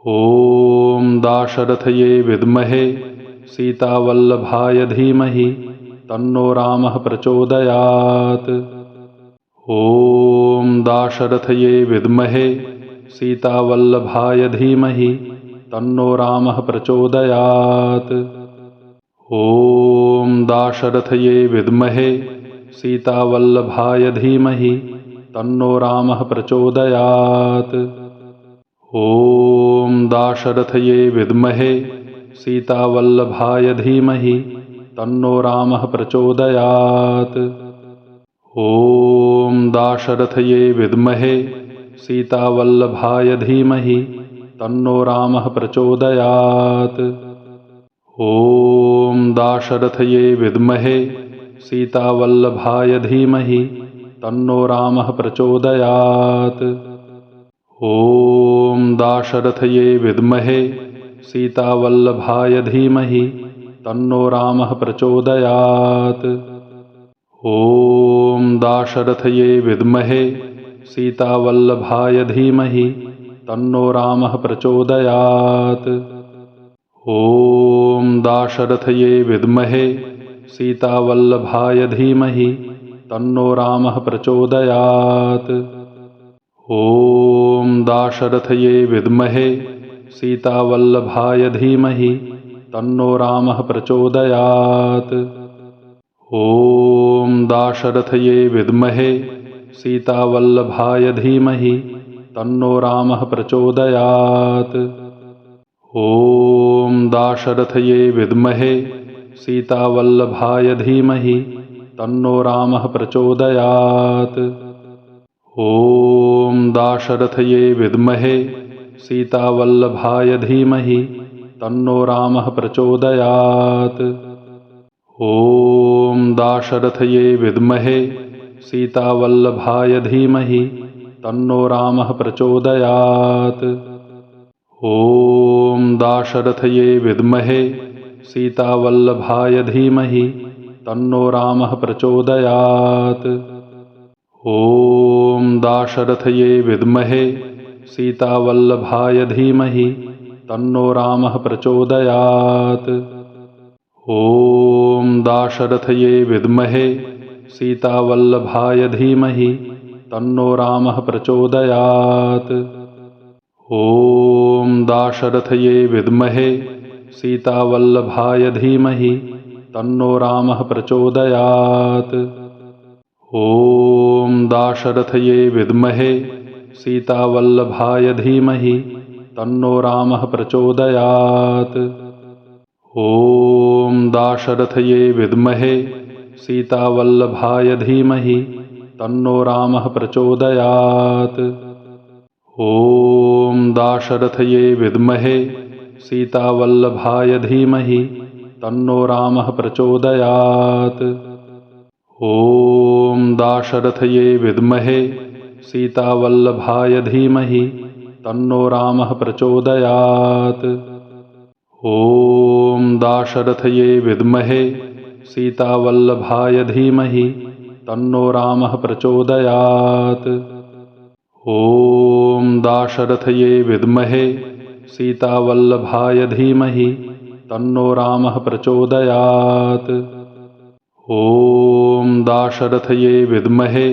ॐ दाशरथये विद्महे सीतावल्लभाय धीमहि तन्नो रामः प्रचोदयात्। ॐ दाशरथये विद्महे सीतावल्लभाय धीमहि तन्नो रामः प्रचोदयात्। ॐ दाशरथये विद्महे सीतावल्लभाय धीमहि तन्नो रामः प्रचोदयात्। ॐ दाशरथये विद्महे सीतावल्लभाय धीमहि तन्नो रामः प्रचोदयात्। ॐ दाशरथये विद्महे सीतावल्लभाय धीमहि तन्नो रामः प्रचोदयात्। ॐ दाशरथये विद्महे सीतावल्लभाय धीमहि तन्नो रामः प्रचोदयात्। ॐ दाशरथये विद्महे सीतावल्लभाय धीमहि तन्नो रामः प्रचोदयात्। ॐ दाशरथये विद्महे सीतावल्लभाय धीमहि तन्नो रामः प्रचोदयात्। ॐ दाशरथये विद्महे सीतावल्लभाय धीमहि तन्नो रामः प्रचोदयात्। ॐ दाशरथये विद्महे सीतावल्लभाय धीमहि तन्नो रामः प्रचोदयात्। ॐ दाशरथये विद्महे सीतावल्लभाय धीमहि तन्नो रामः प्रचोदयात्। ॐ दाशरथये विद्महे सीतावल्लभाय धीमहि तन्नो रामः प्रचोदयात्। ॐ दाशरथये विद्महे सीतावल्लभाय धीमहि तन्नो रामः प्रचोदयात्। ॐ दाशरथये विद्महे सीतावल्लभाय धीमहि तन्नो रामः प्रचोदयात्। ॐ दाशरथये विद्महे सीतावल्लभाय धीमहि तन्नो रामः प्रचोदयात्। ॐ दाशरथये विद्महे सीतावल्लभाय धीमहि तन्नो रामः प्रचोदयात्। ॐ दाशरथये विद्महे सीतावल्लभाय धीमहि तन्नो रामः प्रचोदयात्। ॐ दाशरथये विद्महे सीतावल्लभाय धीमहि तन्नो रामः प्रचोदयात्। ॐ दाशरथये विद्महे सीतावल्लभाय धीमहि तन्नो रामः प्रचोदयात्। ॐ दाशरथये विद्महे सीतावल्लभाय धीमहि तन्नो रामः प्रचोदयात्। ॐ दाशरथये विद्महे सीतावल्लभाय धीमहि तन्नो रामः प्रचोदयात्। ॐ दाशरथये विद्महे सीतावल्लभाय धीमहि तन्नो रामः प्रचोदयात्। ॐ दाशरथये विद्महे सीतावल्लभाय धीमहि तन्नो रामः प्रचोदयात्। ॐ दाशरथये विद्महे सीतावल्लभाय धीमहि तन्नो रामः प्रचोदयात्। ॐ दाशरथये विद्महे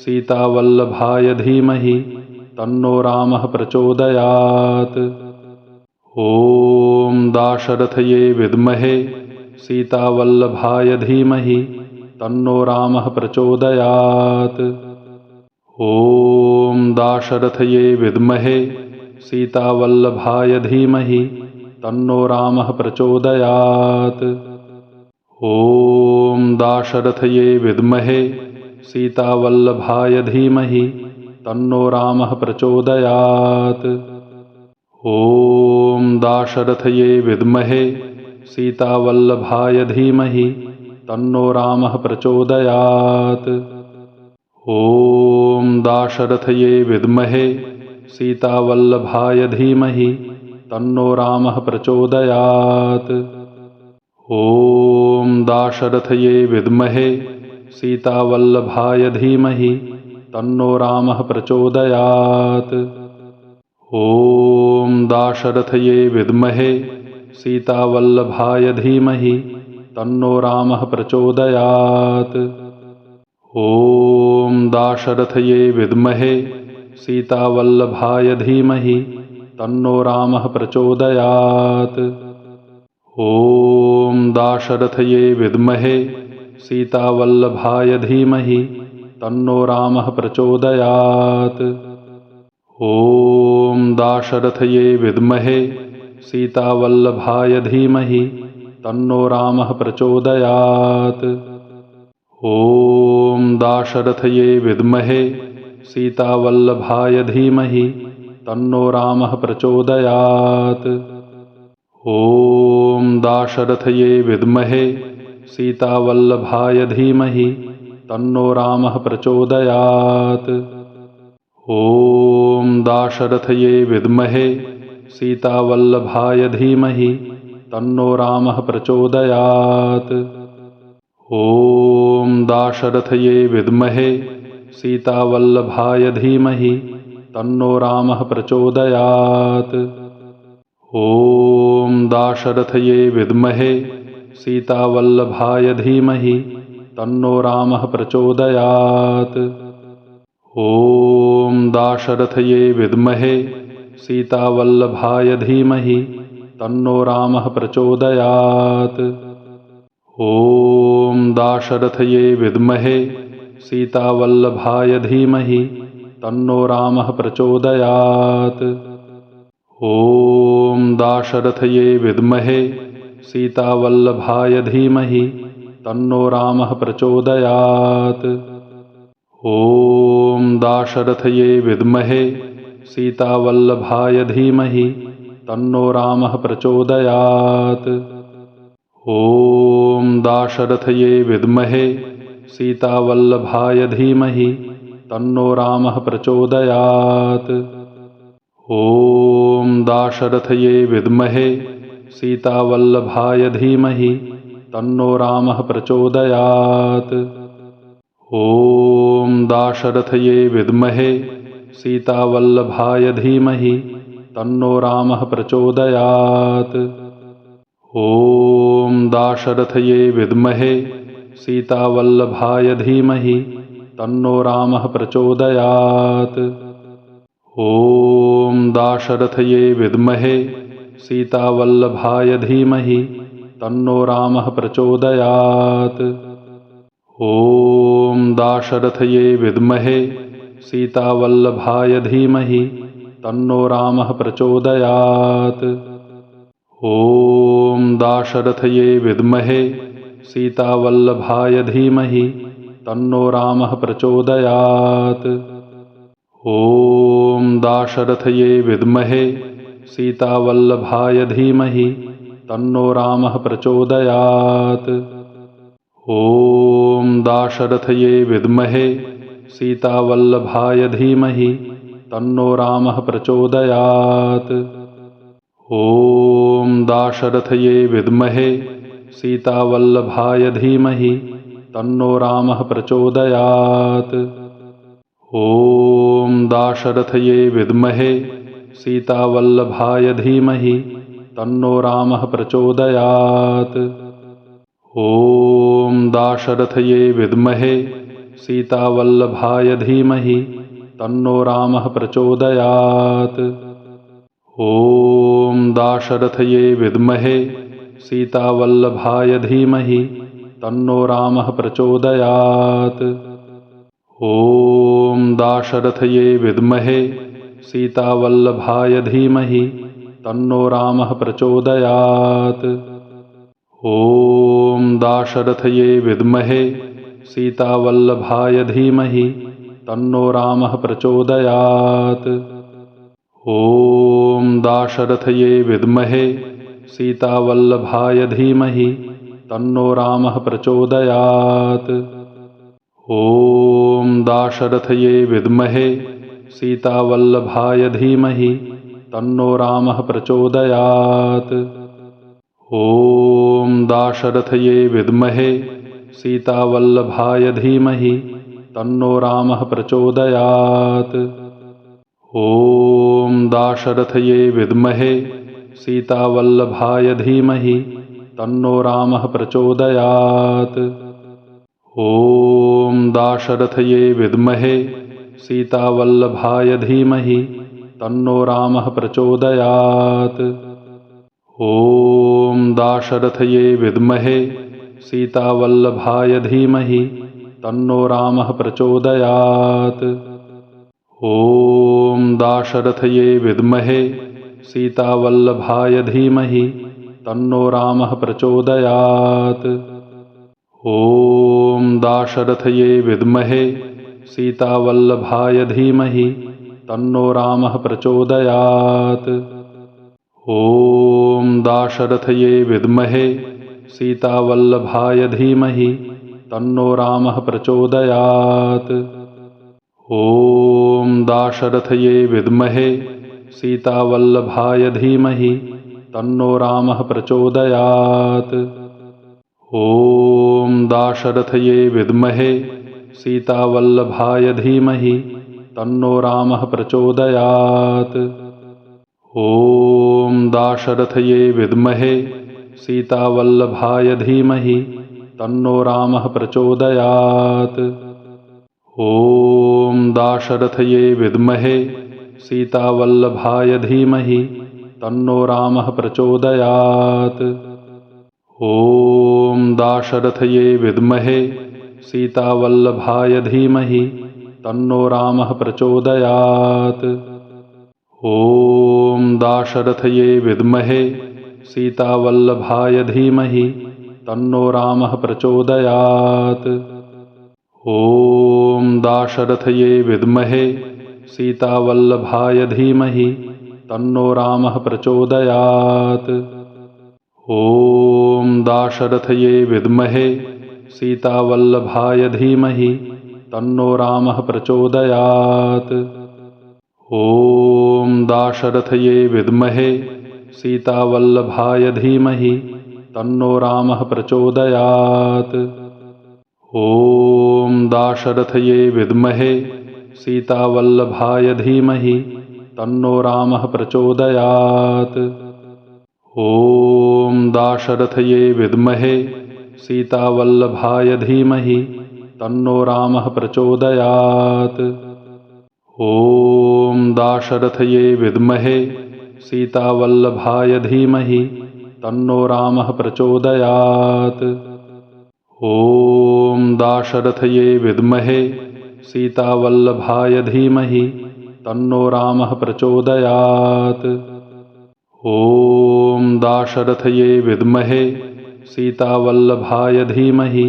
सीतावल्लभाय धीमहि तन्नो रामः प्रचोदयात्। ॐ दाशरथये विद्महे सीतावल्लभाय धीमहि तन्नो रामः प्रचोदयात्। ॐ दाशरथये विद्महे सीतावल्लभाय धीमहि तन्नो रामः प्रचोदयात्। ॐ दाशरथये विद्महे सीतावल्लभाय धीमहि तन्नो रामः प्रचोदयात्। ॐ दाशरथये विद्महे सीतावल्लभाय धीमहि तन्नो रामः प्रचोदयात्। ॐ दाशरथये विद्महे सीतावल्लभाय धीमहि तन्नो रामः प्रचोदयात्। ॐ दाशरथये विद्महे सीतावल्लभाय धीमहि तन्नो रामः प्रचोदयात्। ॐ दाशरथये विद्महे सीतावल्लभाय धीमहि तन्नो रामः प्रचोदयात्। ॐ दाशरथये विद्महे सीतावल्लभाय धीमहि तन्नो रामः प्रचोदयात्। ॐ दाशरथये विद्महे सीतावल्लभाय धीमहि तन्नो रामः प्रचोदयात्। ॐ दाशरथये विद्महे सीतावल्लभाय धीमहि तन्नो रामः प्रचोदयात्। ॐ दाशरथये विद्महे सीतावल्लभाय धीमहि तन्नो रामः प्रचोदयात्। ॐ दाशरथये विद्महे सीतावल्लभाय धीमहि तन्नो रामः प्रचोदयात्। ॐ दाशरथये विद्महे सीतावल्लभाय धीमहि तन्नो रामः प्रचोदयात्। ॐ दाशरथये विद्महे सीतावल्लभाय धीमहि तन्नो रामः प्रचोदयात्। ॐ दाशरथये विद्महे सीतावल्लभाय धीमहि तन्नो रामः प्रचोदयात्। ॐ दाशरथये विद्महे सीतावल्लभाय धीमहि तन्नो रामः प्रचोदयात्। ॐ दाशरथये विद्महे सीतावल्लभाय धीमहि तन्नो रामः प्रचोदयात्। ॐ दाशरथये विद्महे सीतावल्लभाय धीमहि तन्नो रामः प्रचोदयात्। ॐ दाशरथये विद्महे सीतावल्लभाय धीमहि तन्नो रामः प्रचोदयात्। ॐ दाशरथये विद्महे सीतावल्लभाय धीमहि तन्नो रामः प्रचोदयात्। ॐ दाशरथये विद्महे सीतावल्लभाय धीमहि तन्नो रामः प्रचोदयात्। ॐ दाशरथये विद्महे सीतावल्लभाय धीमहि तन्नो रामः प्रचोदयात्। ॐ दाशरथये विद्महे सीतावल्लभाय धीमहि तन्नो रामः प्रचोदयात्। ॐ दाशरथये विद्महे सीतावल्लभाय धीमहि तन्नो रामः प्रचोदयात्। ॐ दाशरथये विद्महे सीतावल्लभाय धीमहि तन्नो रामः प्रचोदयात्। ॐ दाशरथये विद्महे सीतावल्लभाय धीमहि तन्नो रामः प्रचोदयात्। ॐ दाशरथये विद्महे सीतावल्लभाय धीमहि तन्नो रामः प्रचोदयात्। ॐ दाशरथये विद्महे सीतावल्लभाय धीमहि तन्नो रामः प्रचोदयात्। ॐ दाशरथये विद्महे सीतावल्लभाय धीमहि तन्नो रामः प्रचोदयात्। ॐ दाशरथये विद्महे सीतावल्लभाय धीमहि तन्नो रामः प्रचोदयात्। ॐ दाशरथये विद्महे सीतावल्लभाय धीमहि तन्नो रामः प्रचोदयात्। ॐ दाशरथये विद्महे सीतावल्लभाय धीमहि तन्नो रामः प्रचोदयात्। ॐ दाशरथये विद्महे सीतावल्लभाय धीमहि तन्नो रामः प्रचोदयात्। ॐ दाशरथये विद्महे सीतावल्लभाय धीमहि तन्नो रामः प्रचोदयात्। ॐ दाशरथये विद्महे सीतावल्लभाय धीमहि तन्नो रामः प्रचोदयात्। ॐ दाशरथये विद्महे सीतावल्लभाय धीमहि तन्नो रामः प्रचोदयात्। ॐ दाशरथये विद्महे सीतावल्लभाय धीमहि तन्नो रामः प्रचोदयात्। ॐ दाशरथये विद्महे सीतावल्लभाय धीमहि तन्नो रामः प्रचोदयात्। ॐ दाशरथये विद्महे सीतावल्लभाय धीमहि तन्नो रामः प्रचोदयात्। ॐ दाशरथये विद्महे सीतावल्लभाय धीमहि तन्नो रामः प्रचोदयात्। ॐ दाशरथये विद्महे सीतावल्लभाय धीमहि तन्नो रामः प्रचोदयात्। ॐ दाशरथये विद्महे सीतावल्लभाय धीमहि तन्नो रामः प्रचोदयात्। ॐ दाशरथये विद्महे सीतावल्लभाय धीमहि तन्नो रामः प्रचोदयात्। ॐ दाशरथये विद्महे सीतावल्लभाय धीमहि तन्नो रामः प्रचोदयात्। ॐ दाशरथये विद्महे सीतावल्लभाय धीमहि तन्नो रामः प्रचोदयात्। ॐ दाशरथये विद्महे सीतावल्लभाय धीमहि तन्नो रामः प्रचोदयात्। ॐ दाशरथये विद्महे सीतावल्लभाय धीमहि तन्नो रामः प्रचोदयात्। ॐ दाशरथये विद्महे सीतावल्लभाय धीमहि तन्नो रामः प्रचोदयात्। ॐ दाशरथये विद्महे सीतावल्लभाय धीमहि तन्नो रामः प्रचोदयात्। ॐ दाशरथये विद्महे सीतावल्लभाय धीमहि तन्नो रामः प्रचोदयात्। ॐ दाशरथये विद्महे सीतावल्लभाय धीमहि तन्नो रामः प्रचोदयात्। ॐ दाशरथये विद्महे सीतावल्लभाय धीमहि तन्नो रामः प्रचोदयात्। ॐ दाशरथये विद्महे सीतावल्लभाय धीमहि तन्नो रामः प्रचोदयात्। ॐ दाशरथये विद्महे सीतावल्लभाय धीमहि तन्नो रामः प्रचोदयात्। ॐ दाशरथये विद्महे सीतावल्लभाय धीमहि तन्नो रामः प्रचोदयात्। ॐ दाशरथये विद्महे सीतावल्लभाय धीमहि तन्नो रामः प्रचोदयात्। ॐ दाशरथये विद्महे सीतावल्लभाय धीमहि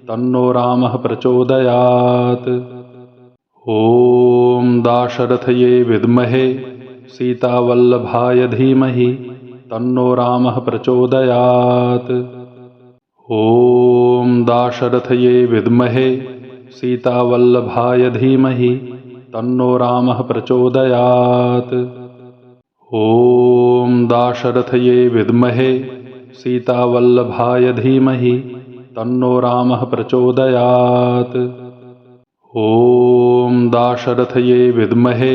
तन्नो रामः प्रचोदयात्। ॐ दाशरथये विद्महे सीतावल्लभाय धीमहि तन्नो रामः प्रचोदयात्। ॐ दाशरथये विद्महे सीतावल्लभाय धीमहि तन्नो रामः प्रचोदयात्। ॐ दाशरथये विद्महे सीतावल्लभाय धीमहि तन्नो रामः प्रचोदयात्। ॐ दाशरथये विद्महे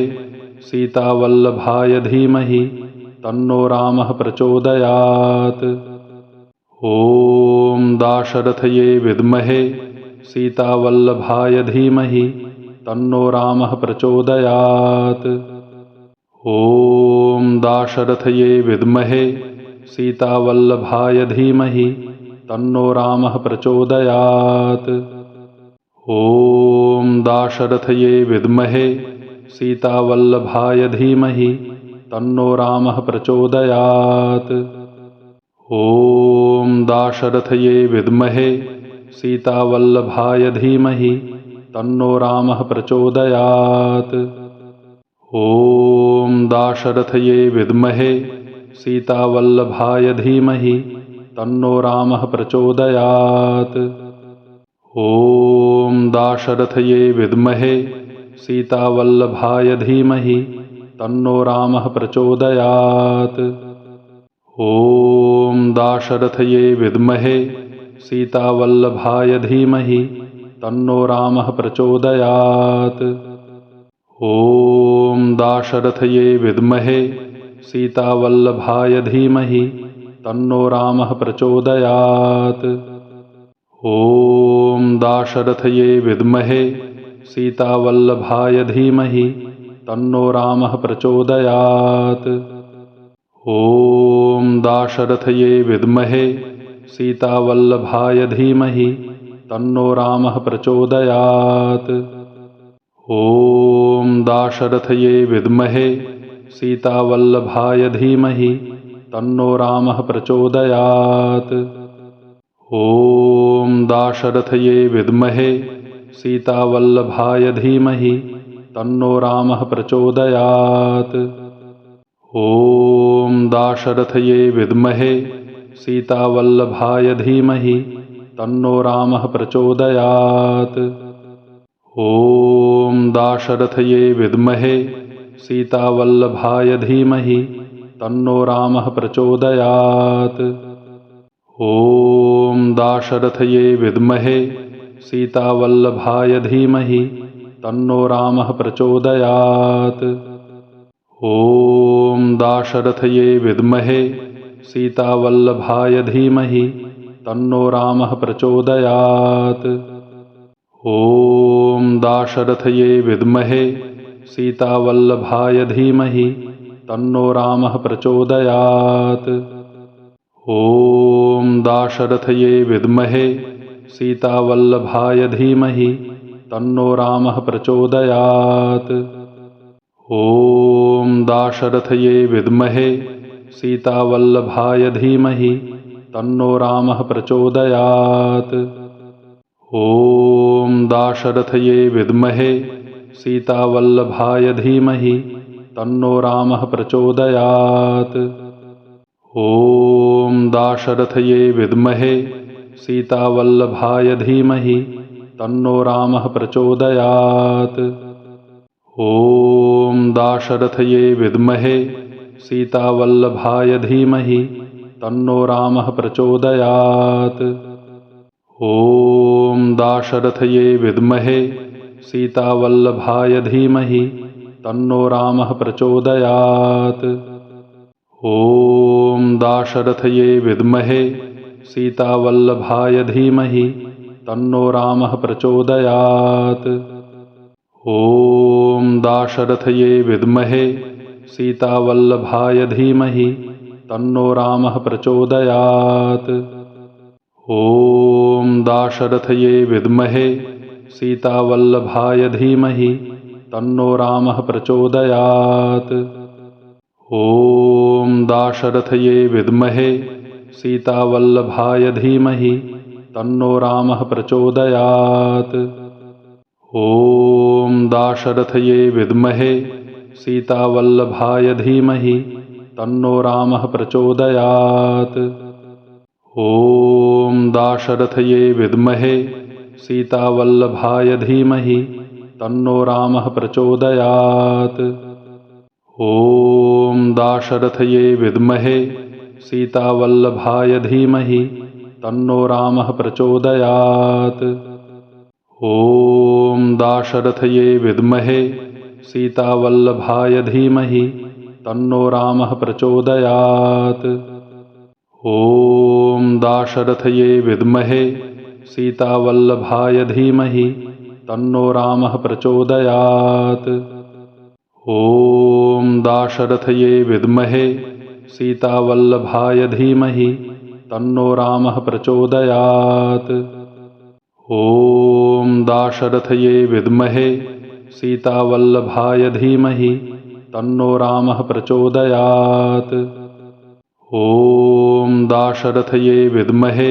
सीतावल्लभाय धीमहि तन्नो रामः प्रचोदयात्। ॐ दाशरथये विद्महे सीतावल्लभाय धीमहि तन्नो रामः प्रचोदयात्। ॐ दाशरथये विद्महे सीतावल्लभाय धीमहि तन्नो रामः प्रचोदयात्। ॐ दाशरथये विद्महे सीतावल्लभाय धीमहि तन्नो रामः प्रचोदयात्। ॐ दाशरथये विद्महे सीतावल्लभाय धीमहि तन्नो रामः प्रचोदयात्। ॐ दाशरथये विद्महे सीतावल्लभाय धीमहि तन्नो रामः प्रचोदयात्। ॐ दाशरथये विद्महे सीतावल्लभाय धीमहि तन्नो रामः प्रचोदयात्। ॐ दाशरथये विद्महे सीतावल्लभाय धीमहि तन्नो रामः प्रचोदयात्। ॐ दाशरथये विद्महे सीतावल्लभाय धीमहि तन्नो रामः प्रचोदयात्। ॐ दाशरथये विद्महे सीतावल्लभाय धीमहि तन्नो रामः प्रचोदयात्। ॐ दाशरथये विद्महे सीतावल्लभाय धीमहि तन्नो रामः प्रचोदयात्। ॐ दाशरथये विद्महे सीतावल्लभाय धीमहि तन्नो रामः प्रचोदयात्। ॐ दाशरथये विद्महे सीतावल्लभाय धीमहि तन्नो रामः प्रचोदयात्। ॐ दाशरथये विद्महे सीतावल्लभाय धीमहि तन्नो रामः प्रचोदयात्। ॐ दाशरथये विद्महे सीतावल्लभाय धीमहि तन्नो रामः प्रचोदयात्। ॐ दाशरथये विद्महे सीतावल्लभाय धीमहि तन्नो रामः प्रचोदयात्। ॐ दाशरथये विद्महे सीतावल्लभाय धीमहि तन्नो रामः प्रचोदयात्। ॐ दाशरथये विद्महे सीतावल्लभाय धीमहि तन्नो रामः प्रचोदयात्। ॐ दाशरथये विद्महे सीतावल्लभाय धीमहि तन्नो रामः प्रचोदयात्। ॐ दाशरथये विद्महे सीतावल्लभाय धीमहि तन्नो रामः प्रचोदयात्। ॐ दाशरथये विद्महे सीतावल्लभाय धीमहि तन्नो रामः प्रचोदयात्। ॐ दाशरथये विद्महे सीतावल्लभाय धीमहि तन्नो रामः प्रचोदयात्। ॐ दाशरथये विद्महे सीतावल्लभाय धीमहि तन्नो रामः प्रचोदयात्। ॐ दाशरथये विद्महे सीतावल्लभाय धीमहि तन्नो रामः प्रचोदयात्। ॐ दाशरथये विद्महे सीतावल्लभाय धीमहि तन्नो रामः प्रचोदयात्। ॐ दाशरथये विद्महे सीतावल्लभाय धीमहि तन्नो रामः प्रचोदयात्। ॐ दाशरथये विद्महे सीतावल्लभाय धीमहि तन्नो रामः प्रचोदयात्। ॐ दाशरथये विद्महे सीतावल्लभाय धीमहि तन्नो रामः प्रचोदयात्। ॐ दाशरथये विद्महे सीतावल्लभाय धीमहि तन्नो रामः प्रचोदयात्। ॐ दाशरथये विद्महे सीतावल्लभाय धीमहि तन्नो रामः प्रचोदयात्। ॐ दाशरथये विद्महे सीतावल्लभाय धीमहि तन्नो रामः प्रचोदयात्। ॐ दाशरथये विद्महे सीतावल्लभाय धीमहि तन्नो रामः प्रचोदयात्। ॐ दाशरथये विद्महे सीतावल्लभाय धीमहि तन्नो रामः प्रचोदयात्। ॐ दाशरथये विद्महे सीतावल्लभाय धीमहि तन्नो रामः प्रचोदयात्। ॐ दाशरथये विद्महे सीतावल्लभाय धीमहि तन्नो रामः प्रचोदयात्। ॐ दाशरथये विद्महे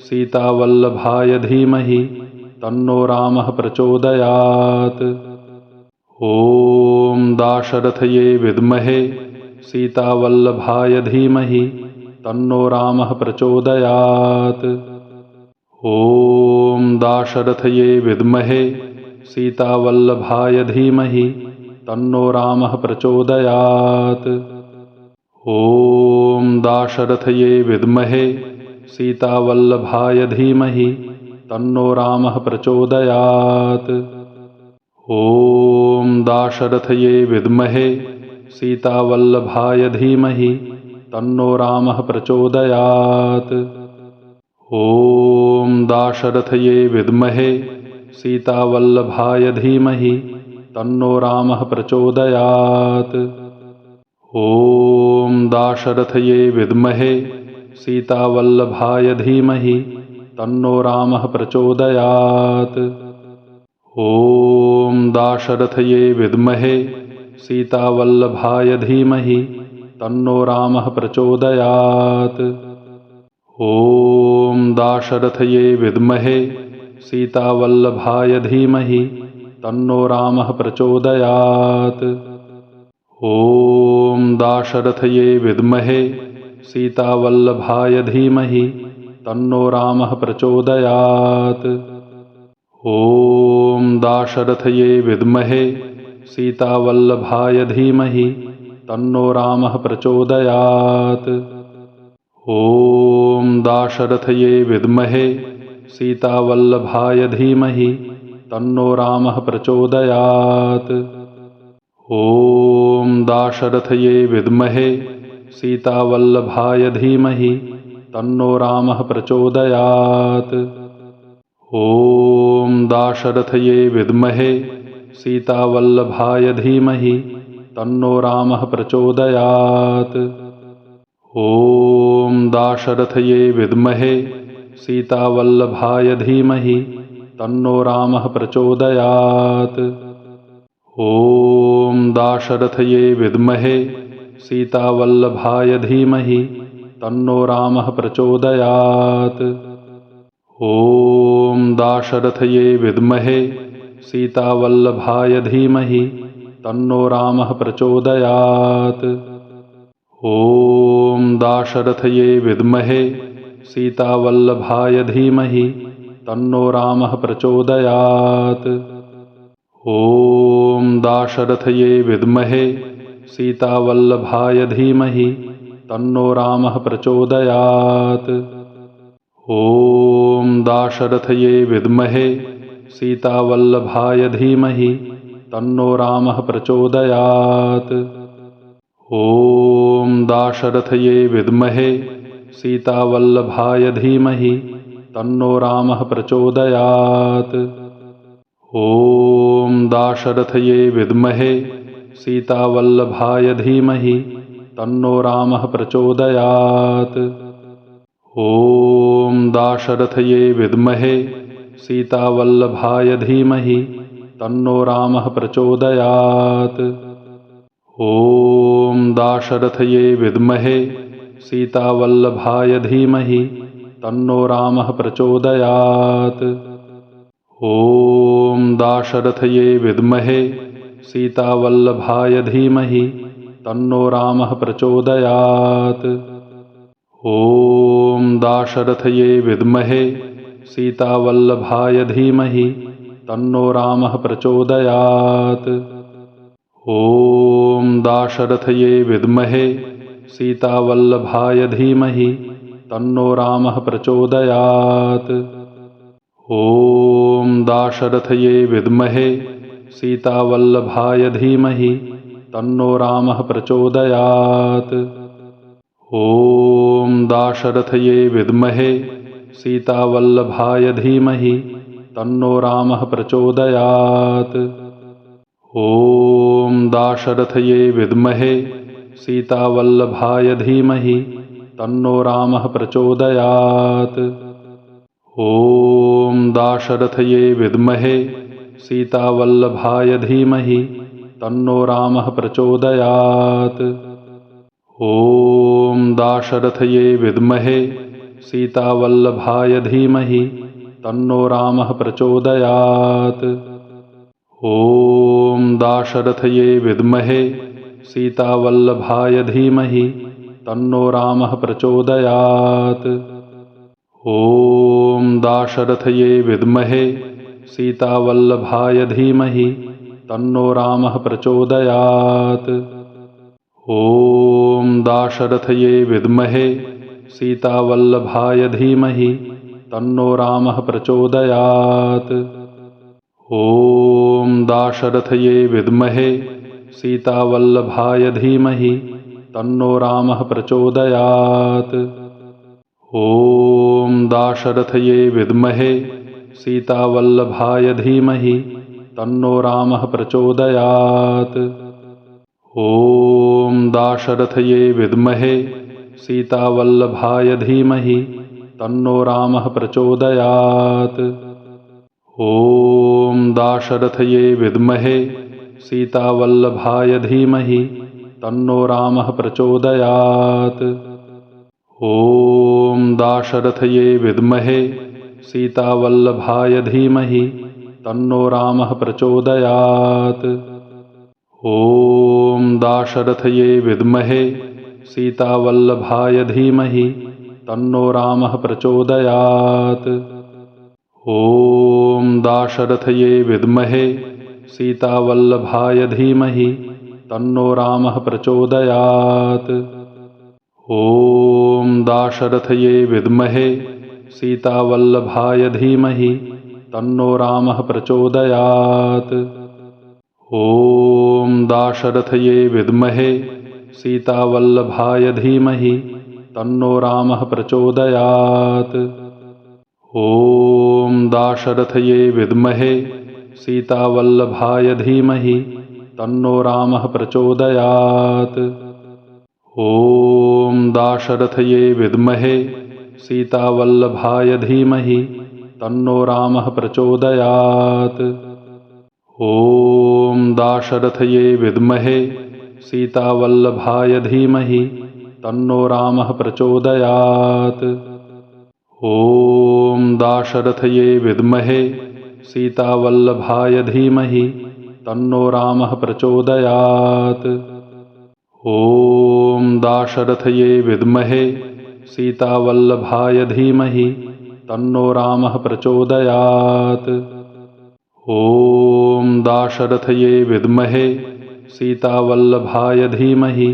सीतावल्लभाय धीमहि तन्नो रामः प्रचोदयात्। ॐ दाशरथये विद्महे सीतावल्लभाय धीमहि तन्नो रामः प्रचोदयात्। ॐ दाशरथये विद्महे सीतावल्लभाय धीमहि तन्नो रामः प्रचोदयात्। ॐ दाशरथये विद्महे सीतावल्लभाय धीमहि तन्नो रामः प्रचोदयात्। ॐ दाशरथये विद्महे सीतावल्लभाय धीमहि तन्नो रामः प्रचोदयात्। ॐ दाशरथये विद्महे सीतावल्लभाय धीमहि तन्नो रामः प्रचोदयात्। ॐ दाशरथये विद्महे सीतावल्लभाय धीमहि तन्नो रामः प्रचोदयात्। ॐ दाशरथये विद्महे सीतावल्लभाय धीमहि तन्नो रामः प्रचोदयात्। ॐ दाशरथये विद्महे सीतावल्लभाय धीमहि तन्नो रामः प्रचोदयात्। ॐ दाशरथये विद्महे सीतावल्लभाय धीमहि तन्नो रामः प्रचोदयात्। ॐ दाशरथये विद्महे सीतावल्लभाय धीमहि तन्नो रामः प्रचोदयात्। ॐ दाशरथये विद्महे सीतावल्लभाय धीमहि तन्नो रामः प्रचोदयात्। ॐ दाशरथये विद्महे सीतावल्लभाय धीमहि तन्नो रामः प्रचोदयात्। ॐ दाशरथये विद्महे सीतावल्लभाय धीमहि तन्नो रामः प्रचोदयात्। ॐ दाशरथये विद्महे सीतावल्लभाय धीमहि तन्नो रामः प्रचोदयात्। ॐ दाशरथये विद्महे सीतावल्लभाय धीमहि तन्नो रामः प्रचोदयात्। ॐ दाशरथये विद्महे सीतावल्लभाय धीमहि तन्नो रामः प्रचोदयात्। ॐ दाशरथये विद्महे सीतावल्लभाय धीमहि तन्नो रामः प्रचोदयात्। ॐ दाशरथये विद्महे सीतावल्लभाय धीमहि तन्नो रामः प्रचोदयात्। ॐ दाशरथये विद्महे सीतावल्लभाय धीमहि तन्नो रामः प्रचोदयात्। ॐ दाशरथये विद्महे सीतावल्लभाय धीमहि तन्नो रामः प्रचोदयात्। ॐ दाशरथये विद्महे सीतावल्लभाय धीमहि तन्नो रामः प्रचोदयात्। ॐ दाशरथये विद्महे सीतावल्लभाय धीमहि तन्नो रामः प्रचोदयात्। ॐ दाशरथये विद्महे सीतावल्लभाय धीमहि तन्नो रामः प्रचोदयात्। ॐ दाशरथये विद्महे सीतावल्लभाय धीमहि तन्नो रामः प्रचोदयात्। ॐ दाशरथये विद्महे सीतावल्लभाय धीमहि तन्नो रामः प्रचोदयात्। ॐ दाशरथये विद्महे सीतावल्लभाय धीमहि तन्नो रामः प्रचोदयात्। ॐ दाशरथये विद्महे सीतावल्लभाय धीमहि तन्नो रामः प्रचोदयात्। ॐ दाशरथये विद्महे सीतावल्लभाय धीमहि तन्नो रामः प्रचोदयात्। ॐ दाशरथये विद्महे सीतावल्लभाय धीमहि तन्नो रामः प्रचोदयात्। ॐ दाशरथये विद्महे सीतावल्लभाय धीमहि तन्नो रामः प्रचोदयात्। ॐ दाशरथये विद्महे सीतावल्लभाय धीमहि तन्नो रामः प्रचोदयात्। ॐ दाशरथये विद्महे सीतावल्लभाय धीमहि तन्नो रामः प्रचोदयात्। ॐ दाशरथये विद्महे सीतावल्लभाय धीमहि तन्नो रामः प्रचोदयात्। ॐ दाशरथये विद्महे सीतावल्लभाय धीमहि तन्नो रामः प्रचोदयात्। ॐ दाशरथये विद्महे सीतावल्लभाय धीमहि तन्नो रामः प्रचोदयात्। ॐ दाशरथये विद्महे सीतावल्लभाय धीमहि तन्नो रामः प्रचोदयात्। ॐ दाशरथये विद्महे सीतावल्लभाय धीमहि तन्नो रामः प्रचोदयात्। ॐ दाशरथये विद्महे सीतावल्लभाय धीमहि तन्नो रामः प्रचोदयात्। ॐ दाशरथये विद्महे सीतावल्लभाय धीमहि तन्नो रामः प्रचोदयात्। ॐ दाशरथये विद्महे सीतावल्लभाय धीमहि तन्नो रामः प्रचोदयात्। ॐ दाशरथये विद्महे सीतावल्लभाय धीमहि तन्नो रामः प्रचोदयात्। ॐ दाशरथये विद्महे सीतावल्लभाय धीमहि तन्नो रामः प्रचोदयात्। ॐ दाशरथये विद्महे सीतावल्लभाय धीमहि तन्नो रामः प्रचोदयात्। ॐ दाशरथये विद्महे सीतावल्लभाय धीमहि तन्नो रामः प्रचोदयात्। ॐ दाशरथये विद्महे सीतावल्लभाय धीमहि तन्नो रामः प्रचोदयात्। ॐ दाशरथये विद्महे सीतावल्लभाय धीमहि तन्नो रामः प्रचोदयात्। ॐ दाशरथये विद्महे सीतावल्लभाय धीमहि तन्नो रामः प्रचोदयात्। ॐ दाशरथये विद्महे सीतावल्लभाय धीमहि तन्नो रामः प्रचोदयात्। ॐ दाशरथये विद्महे सीतावल्लभाय धीमहि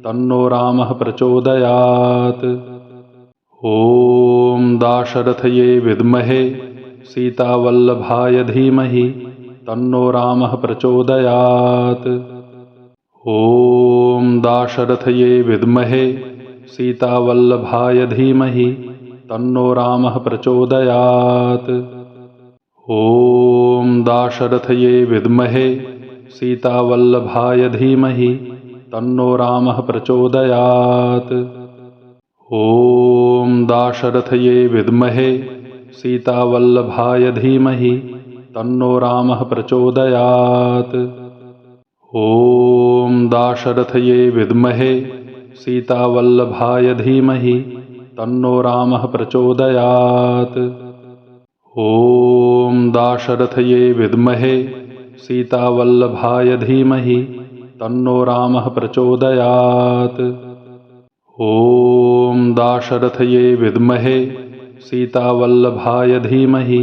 तन्नो रामः प्रचोदयात्। ॐ दाशरथये विद्महे सीतावल्लभाय धीमहि तन्नो रामः प्रचोदयात्। ॐ दाशरथये विद्महे सीतावल्लभाय धीमहि तन्नो रामः प्रचोदयात्। ॐ दाशरथये विद्महे सीतावल्लभाय धीमहि तन्नो रामः प्रचोदयात्। ॐ दाशरथये विद्महे सीतावल्लभाय धीमहि तन्नो रामः प्रचोदयात्। ॐ दाशरथये विद्महे सीतावल्लभाय धीमहि तन्नो रामः प्रचोदयात्। ॐ दाशरथये विद्महे सीतावल्लभाय धीमहि तन्नो रामः प्रचोदयात्। ॐ दाशरथये विद्महे सीतावल्लभाय धीमहि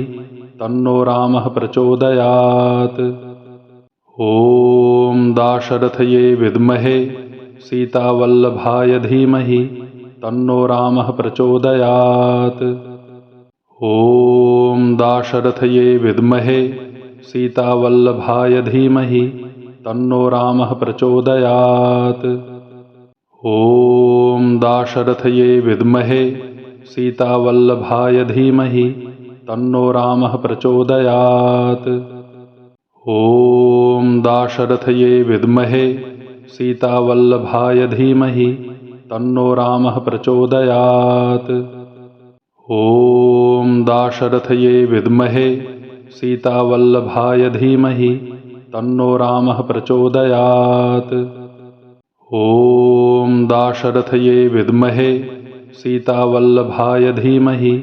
तन्नो रामः प्रचोदयात्। ॐ दाशरथये विद्महे सीतावल्लभाय धीमहि तन्नो रामः प्रचोदयात्। ॐ दाशरथये विद्महे सीतावल्लभाय धीमहि तन्नो रामः प्रचोदयात्। ॐ दाशरथये विद्महे सीतावल्लभाय धीमहि तन्नो रामः प्रचोदयात्। ॐ दाशरथये विद्महे सीतावल्लभाय धीमहि तन्नो रामः प्रचोदयात्। ॐ दाशरथये विद्महे सीतावल्लभाय धीमहि तन्नो रामः प्रचोदयात्। ॐ दाशरथये विद्महे सीतावल्लभाय धीमहि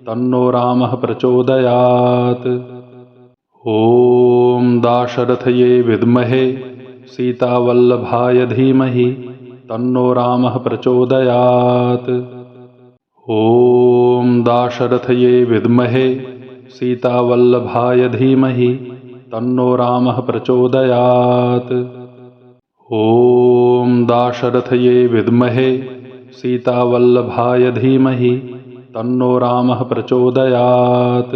तन्नो रामः प्रचोदयात्। ॐ दाशरथये विद्महे सीतावल्लभाय धीमहि तन्नो रामः प्रचोदयात्। ॐ दाशरथये विद्महे सीतावल्लभाय धीमहि तन्नो रामः प्रचोदयात्। ॐ दाशरथये विद्महे सीतावल्लभाय धीमहि तन्नो रामः प्रचोदयात्।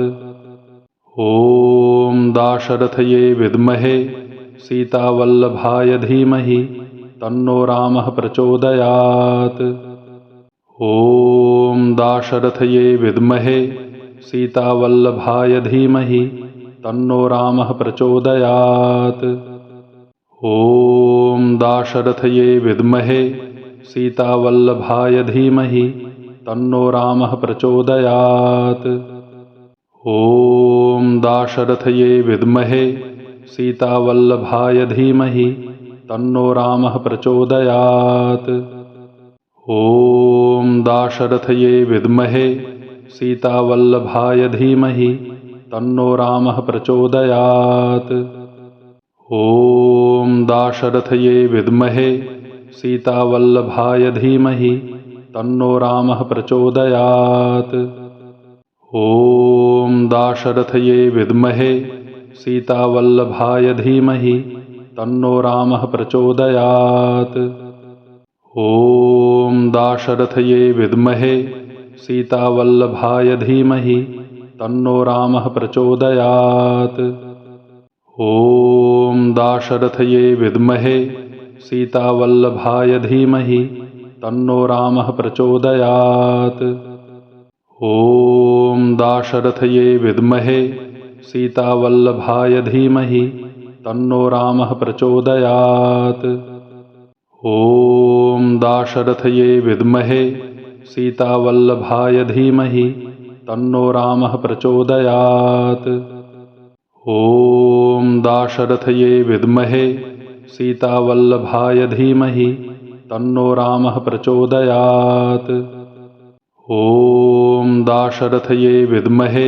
ॐ दाशरथये विद्महे सीतावल्लभाय धीमहि तन्नो रामः प्रचोदयात्। ॐ दाशरथये विद्महे सीतावल्लभाय धीमहि तन्नो रामः प्रचोदयात्। ॐ दाशरथये विद्महे सीतावल्लभाय धीमहि तन्नो रामः प्रचोदयात्। ॐ दाशरथये विद्महे सीतावल्लभाय धीमहि तन्नो रामः प्रचोदयात्। ॐ दाशरथये विद्महे सीतावल्लभाय धीमहि तन्नो रामः प्रचोदयात्। ॐ दाशरथये विद्महे सीतावल्लभाय धीमहि तन्नो रामः प्रचोदयात्। ॐ दाशरथये विद्महे सीतावल्लभाय धीमहि तन्नो रामः प्रचोदयात्। ॐ दाशरथये विद्महे सीतावल्लभाय धीमहि तन्नो रामः प्रचोदयात्। ॐ दाशरथये विद्महे सीतावल्लभाय धीमहि तन्नो रामः प्रचोदयात्। ॐ दाशरथये विद्महे सीतावल्लभाय धीमहि तन्नो रामः प्रचोदयात्। ॐ दाशरथये विद्महे सीतावल्लभाय धीमहि तन्नो रामः प्रचोदयात्। ॐ दाशरथये विद्महे सीतावल्लभाय धीमहि तन्नो रामः प्रचोदयात्। ॐ दाशरथये विद्महे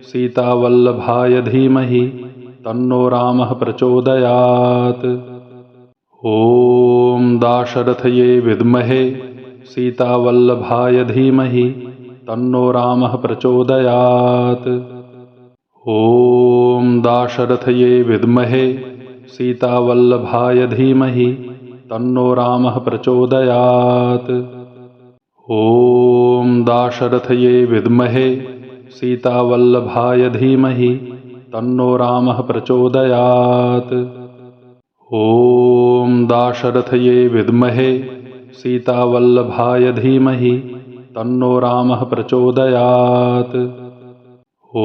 सीतावल्लभाय धीमहि तन्नो रामः प्रचोदयात्। ॐ दाशरथये विद्महे सीतावल्लभाय धीमहि तन्नो रामः प्रचोदयात्। ॐ दाशरथये विद्महे सीतावल्लभाय धीमहि तन्नो रामः प्रचोदयात्। ॐ दाशरथये विद्महे सीतावल्लभाय धीमहि तन्नो रामः प्रचोदयात्। ॐ दाशरथये विद्महे सीतावल्लभाय धीमहि तन्नो रामः प्रचोदयात्।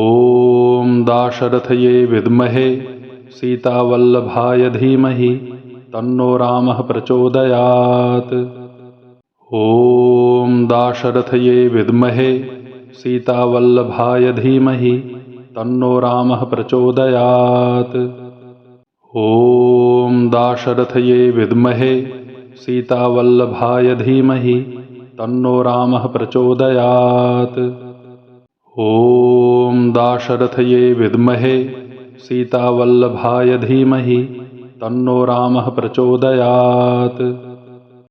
ॐ दाशरथये विद्महे सीतावल्लभाय धीमहि तन्नो रामः प्रचोदयात्। ॐ दाशरथये विद्महे सीतावल्लभाय धीमहि तन्नो रामः प्रचोदयात्। ॐ दाशरथये विद्महे सीतावल्लभाय धीमहि तन्नो रामः प्रचोदयात्। ॐ दाशरथये विद्महे सीतावल्लभाय धीमहि तन्नो रामः प्रचोदयात्।